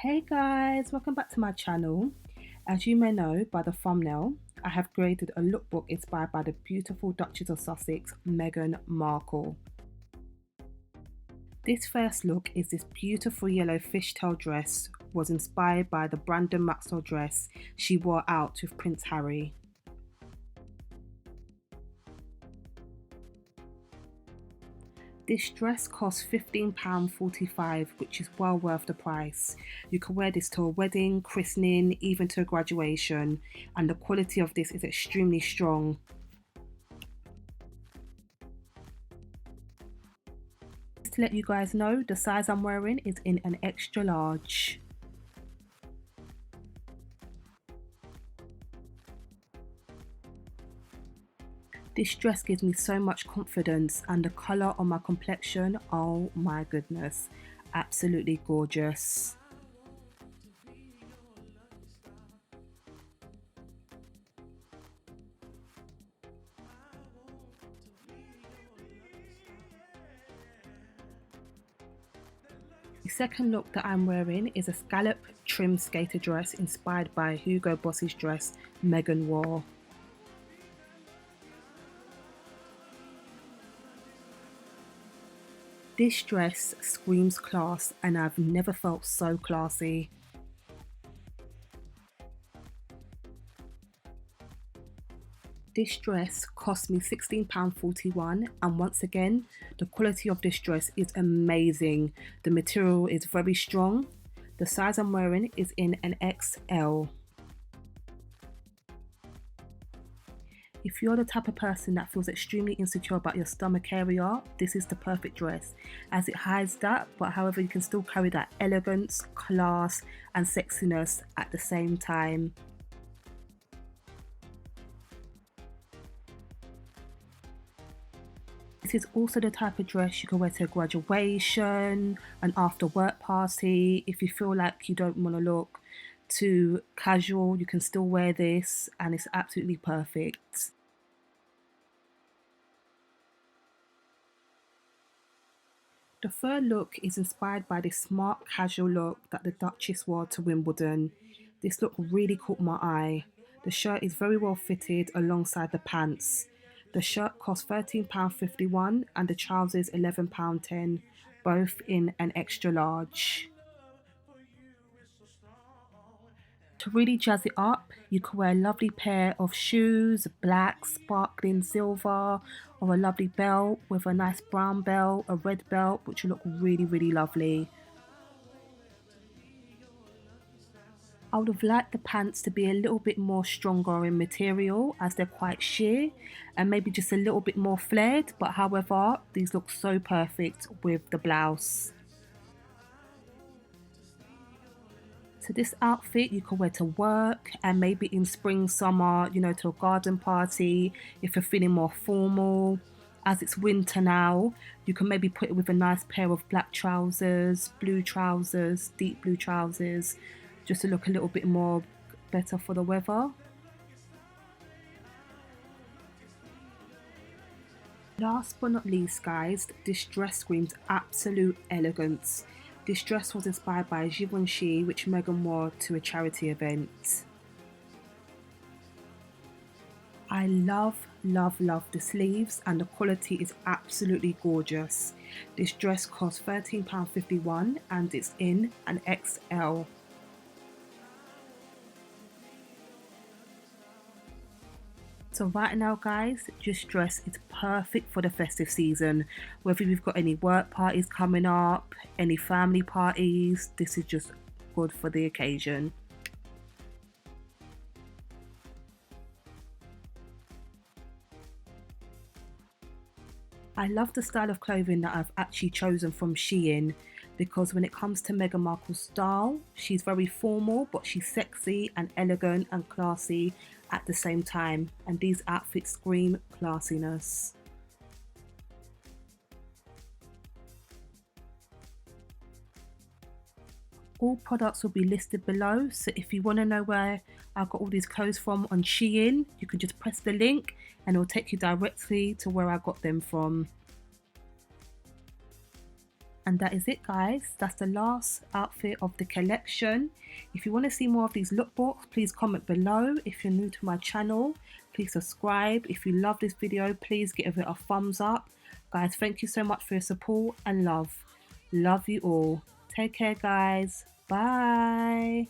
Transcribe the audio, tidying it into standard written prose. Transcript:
Hey guys, welcome back to my channel. As you may know by the thumbnail, I have created a lookbook inspired by the beautiful Duchess of Sussex, Meghan Markle. This first look is this beautiful yellow fishtail dress, was inspired by the Brandon Maxwell dress she wore out with Prince Harry. This dress costs £15.45, which is well worth the price. You can wear this to a wedding, christening, even to a graduation, and the quality of this is extremely strong. Just to let you guys know, the size I'm wearing is in an extra large. This dress gives me so much confidence, and the colour on my complexion, oh my goodness, absolutely gorgeous. The second look that I'm wearing is a scallop trim skater dress inspired by Hugo Boss's dress Meghan wore. This dress screams class, and I've never felt so classy. This dress cost me £16.41, and once again, the quality of this dress is amazing. The material is very strong. The size I'm wearing is in an XL. If you're the type of person that feels extremely insecure about your stomach area, this is the perfect dress, as it hides that, but however you can still carry that elegance, class and sexiness at the same time. This is also the type of dress you can wear to a graduation, an after work party. If you feel like you don't want to look too casual, you can still wear this and it's absolutely perfect. The third look is inspired by this smart casual look that the Duchess wore to Wimbledon. This look really caught my eye. The shirt is very well fitted alongside the pants. The shirt costs £13.51 and the trousers £11.10, both in an extra large. To really jazz it up, you can wear a lovely pair of shoes, black, sparkling silver, or a lovely belt with a nice brown belt, a red belt, which will look really lovely. I would have liked the pants to be a little bit more stronger in material, as they're quite sheer, and maybe just a little bit more flared, but however, these look so perfect with the blouse. So this outfit you can wear to work, and maybe in spring, summer, you know, to a garden party if you're feeling more formal. As it's winter now, you can maybe put it with a nice pair of black trousers, blue trousers, deep blue trousers, just to look a little bit more better for the weather. Last but not least guys, this dress screams absolute elegance. This dress was inspired by Givenchy, which Meghan wore to a charity event. I love the sleeves, and the quality is absolutely gorgeous. This dress costs £13.51 and it's in an XL. So right now guys, this dress is perfect for the festive season. Whether you've got any work parties coming up, any family parties, this is just good for the occasion. I love the style of clothing that I've actually chosen from Shein, because when it comes to Meghan Markle's style, she's very formal, but she's sexy and elegant and classy at the same time, and these outfits scream classiness. All products will be listed below, so if you want to know where I got all these clothes from on Shein, you can just press the link and it will take you directly to where I got them from. And that is it, guys. That's the last outfit of the collection. If you want to see more of these lookbooks, please comment below. If you're new to my channel, please subscribe. If you love this video, please give it a thumbs up. Guys, thank you so much for your support and love. Love you all. Take care, guys. Bye.